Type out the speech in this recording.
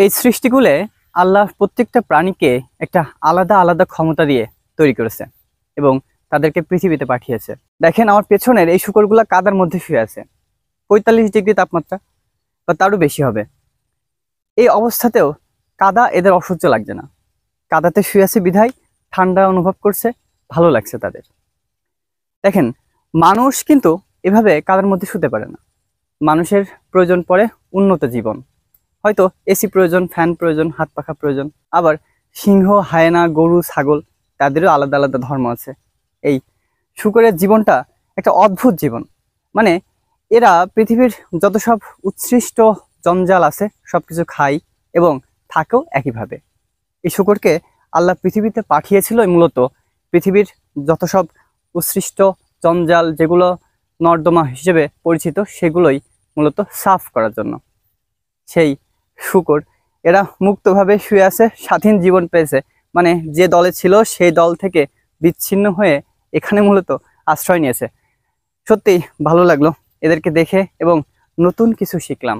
এই সৃষ্টিগুলো আল্লাহ প্রত্যেকটা প্রাণীকে একটা আলাদা আলাদা ক্ষমতা দিয়ে তৈরি করেছে এবং তাদেরকে পৃথিবীতে পাঠিয়েছে। দেখেন আমার পেছনের এই শূকরগুলা কাদার মধ্যে শুয়ে আছে, 45 ডিগ্রি তাপমাত্রা বা তারও বেশি হবে। এই অবস্থাতেও কাদা এদের অসহ্য লাগছে না। কাদাতে শুয়ে আছে বিধায় ঠান্ডা অনুভব করছে, ভালো লাগছে তাদের। দেখেন মানুষ কিন্তু এভাবে কাদার মধ্যে শুতে পারে না। মানুষের প্রয়োজন পড়ে উন্নত জীবন, হয়তো এসি প্রয়োজন, ফ্যান প্রয়োজন, হাত পাখা প্রয়োজন। আবার সিংহ, হায়েনা, গরু, ছাগল তাদেরও আলাদা আলাদা ধর্ম আছে। এই শূকরের জীবনটা একটা অদ্ভুত জীবন। মানে এরা পৃথিবীর যত সব উৎকৃষ্ট জঞ্জাল আছে সব কিছু খায় এবং থাকেও একইভাবে। এই শূকরকে আল্লাহ পৃথিবীতে পাঠিয়েছিল মূলত পৃথিবীর যত সব উৎকৃষ্ট জঞ্জাল যেগুলো নর্দমা হিসেবে পরিচিত সেগুলোই মূলত সাফ করার জন্য। সেই শূকর এরা মুক্তভাবে শুয়ে আছে, স্বাধীন জীবন পেয়েছে। মানে যে দলে ছিল সেই দল থেকে বিচ্ছিন্ন হয়ে এখানে মূলত আশ্রয় নিয়েছে। সত্যি ভালো লাগলো এদেরকে দেখে এবং নতুন কিছু শিখলাম।